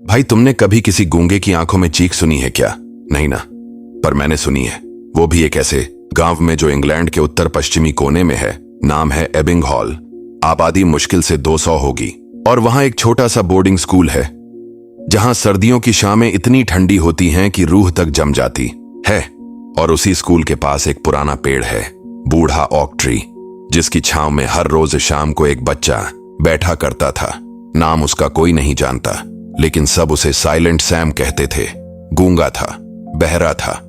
भाई तुमने कभी किसी गूंगे की आंखों में चीख सुनी है क्या? नहीं ना, पर मैंने सुनी है, वो भी एक ऐसे गांव में जो इंग्लैंड के उत्तर पश्चिमी कोने में है। नाम है एबिंग हॉल। आबादी मुश्किल से 200 होगी और वहां एक छोटा सा बोर्डिंग स्कूल है जहां सर्दियों की शामें इतनी ठंडी होती हैं कि रूह तक जम जाती है। और उसी स्कूल के पास एक पुराना पेड़ है, बूढ़ा ऑक ट्री, जिसकी छांव में हर रोज शाम को एक बच्चा बैठा करता था। नाम उसका कोई नहीं जानता, लेकिन सब उसे साइलेंट सैम कहते थे। गूंगा था, बहरा था,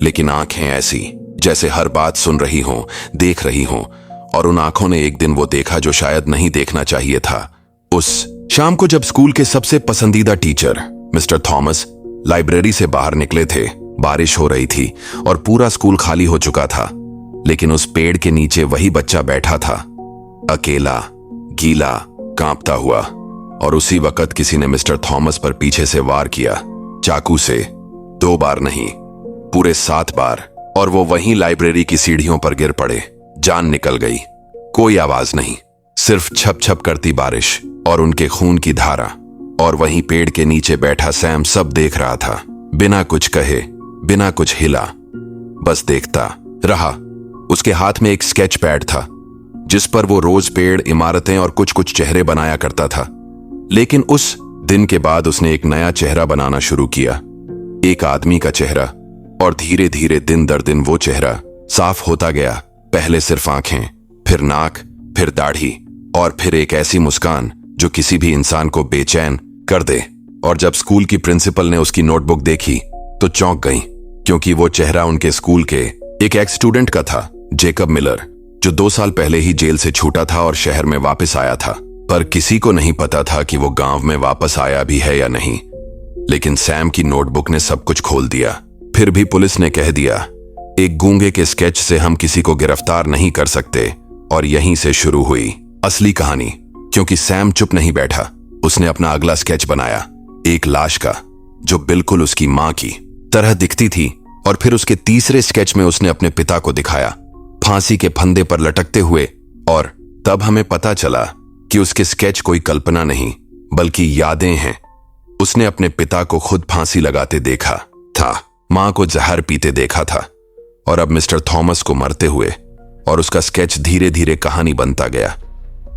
लेकिन आंखें ऐसी जैसे हर बात सुन रही हों, देख रही हों। और उन आंखों ने एक दिन वो देखा जो शायद नहीं देखना चाहिए था। उस शाम को जब स्कूल के सबसे पसंदीदा टीचर मिस्टर थॉमस लाइब्रेरी से बाहर निकले थे, बारिश हो रही थी और पूरा स्कूल खाली हो चुका था, लेकिन उस पेड़ के नीचे वही बच्चा बैठा था, अकेला, गीला, कांपता हुआ। और उसी वक्त किसी ने मिस्टर थॉमस पर पीछे से वार किया, चाकू से। 2 बार नहीं, पूरे 7 बार। और वो वहीं लाइब्रेरी की सीढ़ियों पर गिर पड़े। जान निकल गई। कोई आवाज नहीं, सिर्फ छप छप करती बारिश और उनके खून की धारा। और वहीं पेड़ के नीचे बैठा सैम सब देख रहा था, बिना कुछ कहे, बिना कुछ हिला, बस देखता रहा। उसके हाथ में एक स्केच पैड था जिस पर वो रोज पेड़, इमारतें और कुछ कुछ चेहरे बनाया करता था। लेकिन उस दिन के बाद उसने एक नया चेहरा बनाना शुरू किया, एक आदमी का चेहरा। और धीरे धीरे दिन दर दिन वो चेहरा साफ होता गया। पहले सिर्फ आंखें, फिर नाक, फिर दाढ़ी, और फिर एक ऐसी मुस्कान जो किसी भी इंसान को बेचैन कर दे। और जब स्कूल की प्रिंसिपल ने उसकी नोटबुक देखी तो चौंक गई, क्योंकि वो चेहरा उनके स्कूल के एक एक्स स्टूडेंट का था, जेकब मिलर, जो 2 साल पहले ही जेल से छूटा था और शहर में वापस आया था। पर किसी को नहीं पता था कि वो गांव में वापस आया भी है या नहीं। लेकिन सैम की नोटबुक ने सब कुछ खोल दिया। फिर भी पुलिस ने कह दिया, एक गूंगे के स्केच से हम किसी को गिरफ्तार नहीं कर सकते। और यहीं से शुरू हुई असली कहानी, क्योंकि सैम चुप नहीं बैठा। उसने अपना अगला स्केच बनाया, एक लाश का, जो बिल्कुल उसकी मां की तरह दिखती थी। और फिर उसके तीसरे स्केच में उसने अपने पिता को दिखाया, फांसी के फंदे पर लटकते हुए। और तब हमें पता चला कि उसके स्केच कोई कल्पना नहीं, बल्कि यादें हैं। उसने अपने पिता को खुद फांसी लगाते देखा था, मां को जहर पीते देखा था, और अब मिस्टर थॉमस को मरते हुए। और उसका स्केच धीरे धीरे कहानी बनता गया,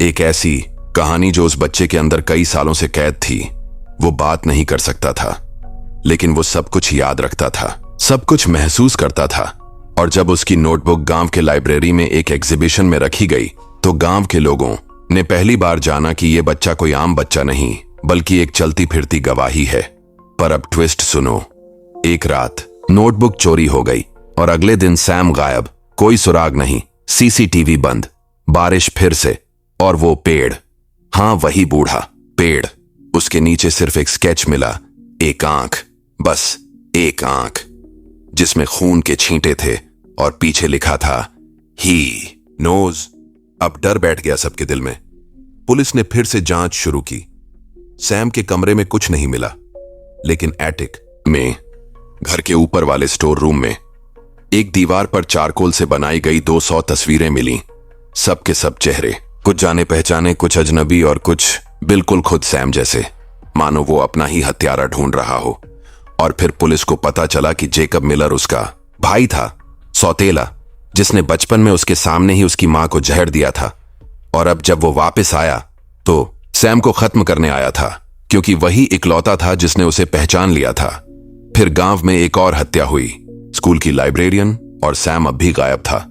एक ऐसी कहानी जो उस बच्चे के अंदर कई सालों से कैद थी। वो बात नहीं कर सकता था, लेकिन वो सब कुछ याद रखता था, सब कुछ महसूस करता था। और जब उसकी नोटबुक गांव के लाइब्रेरी में एक एग्जीबिशन में रखी गई, तो गांव के लोगों ने पहली बार जाना कि ये बच्चा कोई आम बच्चा नहीं, बल्कि एक चलती फिरती गवाही है। पर अब ट्विस्ट सुनो। एक रात नोटबुक चोरी हो गई और अगले दिन सैम गायब, कोई सुराग नहीं, सीसीटीवी बंद, बारिश फिर से। और वो पेड़, हाँ वही बूढ़ा पेड़, उसके नीचे सिर्फ एक स्केच मिला, एक आंख, बस एक आंख, जिसमें खून के छींटे थे और पीछे लिखा था, ही नोज। अब डर बैठ गया सबके दिल में। पुलिस ने फिर से जांच शुरू की। सैम के कमरे में कुछ नहीं मिला, लेकिन एटिक में, घर के ऊपर वाले स्टोर रूम में, एक दीवार पर चारकोल से बनाई गई 200 तस्वीरें मिली। सब के सब चेहरे, कुछ जाने पहचाने, कुछ अजनबी और कुछ बिल्कुल खुद सैम जैसे, मानो वो अपना ही हत्यारा ढूंढ रहा हो। और फिर पुलिस को पता चला कि जेकब मिलर उसका भाई था, सौतेला, जिसने बचपन में उसके सामने ही उसकी मां को जहर दिया था। और अब जब वो वापस आया तो सैम को खत्म करने आया था, क्योंकि वही इकलौता था जिसने उसे पहचान लिया था। फिर गांव में एक और हत्या हुई, स्कूल की लाइब्रेरियन, और सैम अब भी गायब था।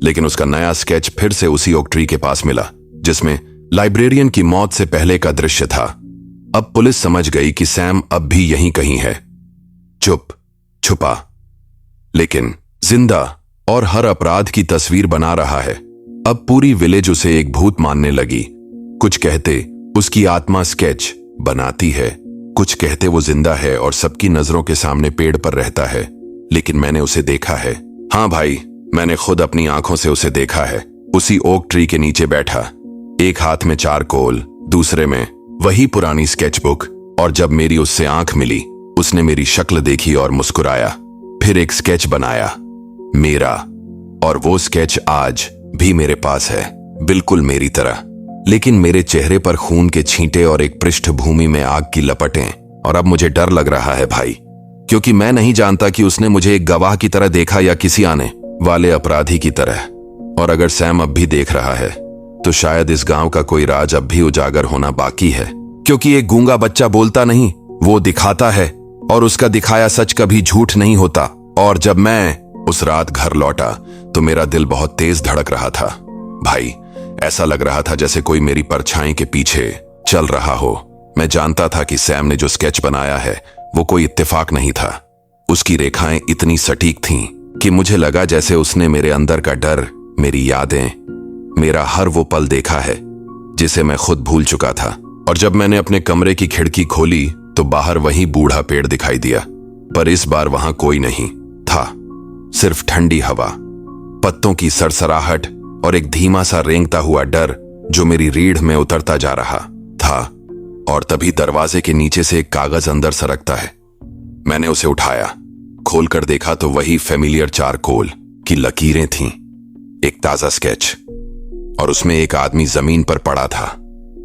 लेकिन उसका नया स्केच फिर से उसी ओक ट्री के पास मिला, जिसमें लाइब्रेरियन की मौत से पहले का दृश्य था। अब पुलिस समझ गई कि सैम अब भी यहीं कहीं है, चुप, छुपा, लेकिन जिंदा, और हर अपराध की तस्वीर बना रहा है। अब पूरी विलेज उसे एक भूत मानने लगी। कुछ कहते उसकी आत्मा स्केच बनाती है, कुछ कहते वो जिंदा है और सबकी नजरों के सामने पेड़ पर रहता है। लेकिन मैंने उसे देखा है, हाँ भाई, मैंने खुद अपनी आंखों से उसे देखा है, उसी ओक ट्री के नीचे बैठा, एक हाथ में चारकोल, दूसरे में वही पुरानी स्केचबुक। और जब मेरी उससे आंख मिली, उसने मेरी शक्ल देखी और मुस्कुराया, फिर एक स्केच बनाया मेरा। और वो स्केच आज भी मेरे पास है, बिल्कुल मेरी तरह, लेकिन मेरे चेहरे पर खून के छींटे और एक पृष्ठभूमि में आग की लपटें। और अब मुझे डर लग रहा है भाई, क्योंकि मैं नहीं जानता कि उसने मुझे एक गवाह की तरह देखा या किसी आने वाले अपराधी की तरह। और अगर सैम अब भी देख रहा है तो शायद इस गांव का कोई राज अब भी उजागर होना बाकी है, क्योंकि एक गूंगा बच्चा बोलता नहीं, वो दिखाता है, और उसका दिखाया सच कभी झूठ नहीं होता। और जब मैं उस रात घर लौटा तो मेरा दिल बहुत तेज धड़क रहा था भाई। ऐसा लग रहा था जैसे कोई मेरी परछाई के पीछे चल रहा हो। मैं जानता था कि सैम ने जो स्केच बनाया है वो कोई इत्तेफाक नहीं था। उसकी रेखाएं इतनी सटीक थीं कि मुझे लगा जैसे उसने मेरे अंदर का डर, मेरी यादें, मेरा हर वो पल देखा है जिसे मैं खुद भूल चुका था। और जब मैंने अपने कमरे की खिड़की खोली तो बाहर वही बूढ़ा पेड़ दिखाई दिया, पर इस बार वहां कोई नहीं था। सिर्फ ठंडी हवा, पत्तों की सरसराहट और एक धीमा सा रेंगता हुआ डर जो मेरी रीढ़ में उतरता जा रहा था। और तभी दरवाजे के नीचे से एक कागज अंदर सरकता है। मैंने उसे उठाया, खोलकर देखा तो वही फेमिलियर चारकोल की लकीरें थीं, एक ताजा स्केच, और उसमें एक आदमी जमीन पर पड़ा था,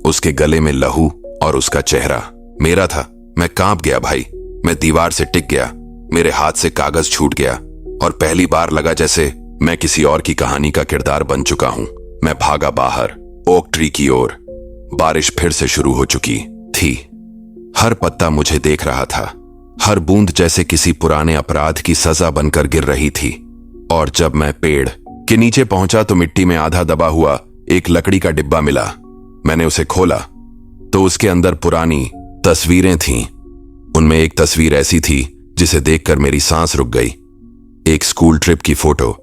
उसके गले में लहू और उसका चेहरा मेरा था। मैं कांप गया भाई, मैं दीवार से टिक गया, मेरे हाथ से कागज छूट गया और पहली बार लगा जैसे मैं किसी और की कहानी का किरदार बन चुका हूं। मैं भागा बाहर ओक ट्री की ओर। बारिश फिर से शुरू हो चुकी थी। हर पत्ता मुझे देख रहा था, हर बूंद जैसे किसी पुराने अपराध की सजा बनकर गिर रही थी। और जब मैं पेड़ के नीचे पहुंचा तो मिट्टी में आधा दबा हुआ एक लकड़ी का डिब्बा मिला। मैंने उसे खोला तो उसके अंदर पुरानी तस्वीरें थीं। उनमें एक तस्वीर ऐसी थी जिसे देखकर मेरी सांस रुक गई। एक स्कूल ट्रिप की फोटो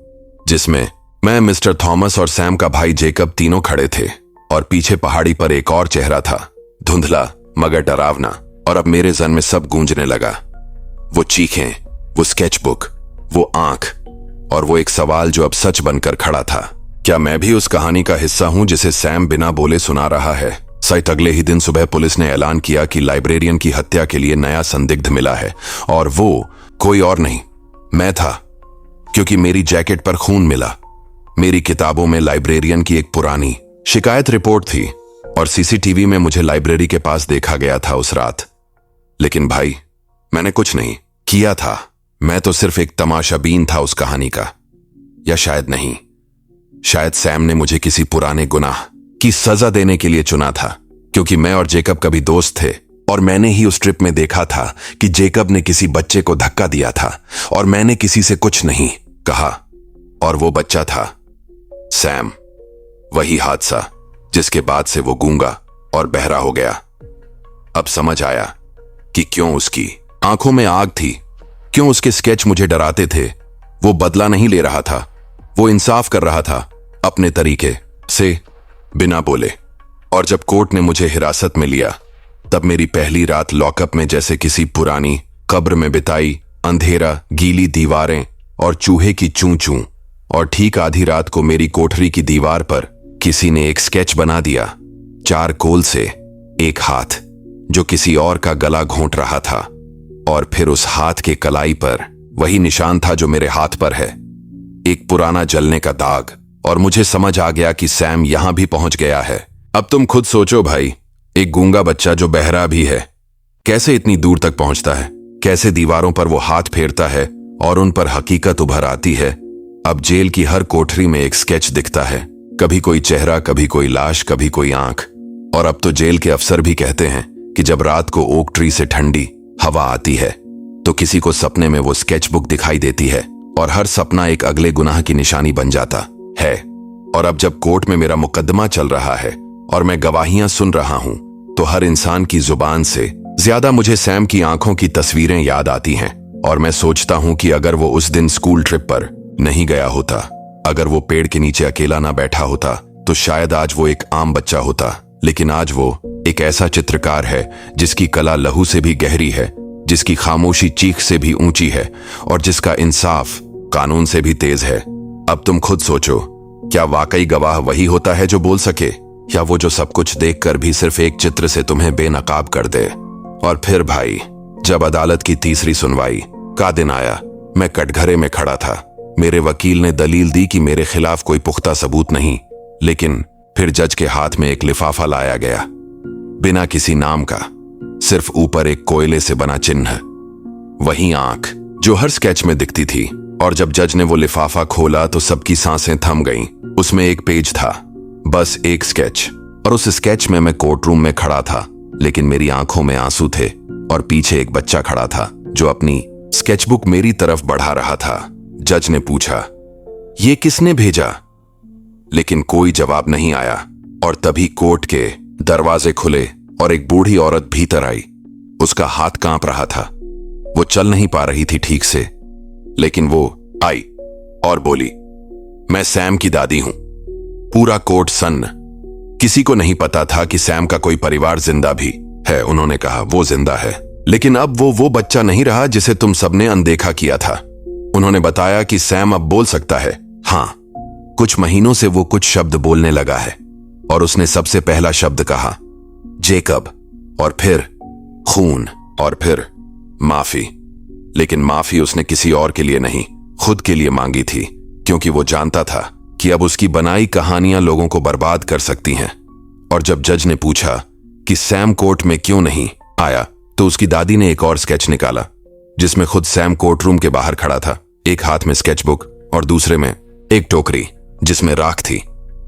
जिसमें मैं, मिस्टर थॉमस और सैम का भाई जेकब तीनों खड़े थे, और पीछे पहाड़ी पर एक और चेहरा था, धुंधला मगर डरावना। और अब मेरे जन में सब गूंजने लगा। वो चीखें, वो स्केचबुक, वो आंख, और वो एक सवाल जो अब सच बनकर खड़ा था। क्या मैं भी उस कहानी का हिस्सा हूं जिसे सैम बिना बोले सुना रहा है? सच अगले ही दिन सुबह पुलिस ने ऐलान किया कि लाइब्रेरियन की हत्या के लिए नया संदिग्ध मिला है, और वो कोई और नहीं, मैं था। क्योंकि मेरी जैकेट पर खून मिला। मेरी किताबों में लाइब्रेरियन की एक पुरानी शिकायत रिपोर्ट थी, और सीसीटीवी में मुझे लाइब्रेरी के पास देखा गया था उस रात। लेकिन भाई, मैंने कुछ नहीं किया था। मैं तो सिर्फ एक तमाशाबीन था उस कहानी का। या शायद नहीं, शायद सैम ने मुझे किसी पुराने गुनाह की सजा देने के लिए चुना था, क्योंकि मैं और जेकब कभी दोस्त थे, और मैंने ही उस ट्रिप में देखा था कि जेकब ने किसी बच्चे को धक्का दिया था, और मैंने किसी से कुछ नहीं कहा, और वो बच्चा था सैम। वही हादसा जिसके बाद से वो गूंगा और बहरा हो गया। अब समझ आया कि क्यों उसकी आंखों में आग थी, क्यों उसके स्केच मुझे डराते थे। वो बदला नहीं ले रहा था, वो इंसाफ कर रहा था अपने तरीके से, बिना बोले। और जब कोर्ट ने मुझे हिरासत में लिया तब मेरी पहली रात लॉकअप में जैसे किसी पुरानी कब्र में बिताई। अंधेरा, गीली दीवारें और चूहे की चूं चूं। और ठीक आधी रात को मेरी कोठरी की दीवार पर किसी ने एक स्केच बना दिया, चारकोल से, एक हाथ जो किसी और का गला घोंट रहा था, और फिर उस हाथ के कलाई पर वही निशान था जो मेरे हाथ पर है, एक पुराना जलने का दाग। और मुझे समझ आ गया कि सैम यहां भी पहुंच गया है। अब तुम खुद सोचो भाई, एक गूंगा बच्चा जो बहरा भी है कैसे इतनी दूर तक पहुंचता है, कैसे दीवारों पर वो हाथ फेरता है और उन पर हकीकत उभर आती है। अब जेल की हर कोठरी में एक स्केच दिखता है, कभी कोई चेहरा, कभी कोई लाश, कभी कोई आंख। और अब तो जेल के अफसर भी कहते हैं कि जब रात को ओक ट्री से ठंडी हवा आती है तो किसी को सपने में वो स्केचबुक दिखाई देती है, और हर सपना एक अगले गुनाह की निशानी बन जाता है। और अब जब कोर्ट में मेरा मुकदमा चल रहा है और मैं गवाहियां सुन रहा हूं, तो हर इंसान की जुबान से ज्यादा मुझे सैम की आंखों की तस्वीरें याद आती हैं। और मैं सोचता हूं कि अगर वो उस दिन स्कूल ट्रिप पर नहीं गया होता, अगर वो पेड़ के नीचे अकेला ना बैठा होता, तो शायद आज वो एक आम बच्चा होता। लेकिन आज वो एक ऐसा चित्रकार है जिसकी कला लहू से भी गहरी है, जिसकी खामोशी चीख से भी ऊंची है, और जिसका इंसाफ कानून से भी तेज है। अब तुम खुद सोचो, क्या वाकई गवाह वही होता है जो बोल सके, या वो जो सब कुछ देखकर भी सिर्फ एक चित्र से तुम्हें बेनकाब कर दे? और फिर भाई, जब अदालत की तीसरी सुनवाई का दिन आया, मैं कटघरे में खड़ा था। मेरे वकील ने दलील दी कि मेरे खिलाफ कोई पुख्ता सबूत नहीं, लेकिन फिर जज के हाथ में एक लिफाफा लाया गया, बिना किसी नाम का, सिर्फ ऊपर एक कोयले से बना चिन्ह, वही आंख जो हर स्केच में दिखती थी। और जब जज ने वो लिफाफा खोला तो सबकी सांसें थम गईं। उसमें एक पेज था, बस एक स्केच, और उस स्केच में मैं कोर्ट रूम में खड़ा था, लेकिन मेरी आंखों में आंसू थे और पीछे एक बच्चा खड़ा था जो अपनी स्केचबुक मेरी तरफ बढ़ा रहा था। जज ने पूछा, ये किसने भेजा? लेकिन कोई जवाब नहीं आया। और तभी कोर्ट के दरवाजे खुले और एक बूढ़ी औरत भीतर आई। उसका हाथ कांप रहा था, वो चल नहीं पा रही थी ठीक से, लेकिन वो आई और बोली, मैं सैम की दादी हूं। पूरा कोर्ट सन्न। किसी को नहीं पता था कि सैम का कोई परिवार जिंदा भी है। उन्होंने कहा, वो जिंदा है, लेकिन अब वो बच्चा नहीं रहा जिसे तुम सबने अनदेखा किया था। उन्होंने बताया कि सैम अब बोल सकता है। हां, कुछ महीनों से वो कुछ शब्द बोलने लगा है, और उसने सबसे पहला शब्द कहा, जेकब, और फिर खून, और फिर माफी। लेकिन माफी उसने किसी और के लिए नहीं, खुद के लिए मांगी थी, क्योंकि वो जानता था कि अब उसकी बनाई कहानियां लोगों को बर्बाद कर सकती हैं। और जब जज ने पूछा कि सैम कोर्ट में क्यों नहीं आया, तो उसकी दादी ने एक और स्केच निकाला, जिसमें खुद सैम कोर्ट रूम के बाहर खड़ा था, एक हाथ में स्केचबुक और दूसरे में एक टोकरी जिसमें राख थी।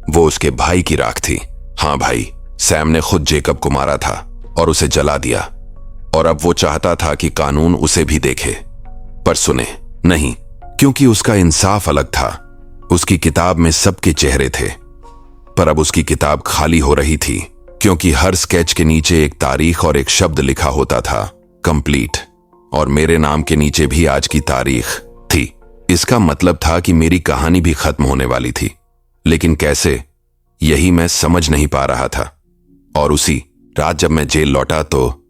वो उसके भाई की राख थी। हाँ भाई, सैम ने खुद जेकब को मारा था और उसे जला दिया, और अब वो चाहता था कि कानून उसे भी देखे, पर सुने नहीं, क्योंकि उसका इंसाफ अलग था। उसकी किताब में सबके चेहरे थे, पर अब उसकी किताब खाली हो रही थी, क्योंकि हर स्केच के नीचे एक तारीख और एक शब्द लिखा होता था, कंप्लीट। और मेरे नाम के नीचे भी आज की तारीख थी। इसका मतलब था कि मेरी कहानी भी खत्म होने वाली थी, लेकिन कैसे, यही मैं समझ नहीं पा रहा था। और उसी रात जब मैं जेल लौटा तो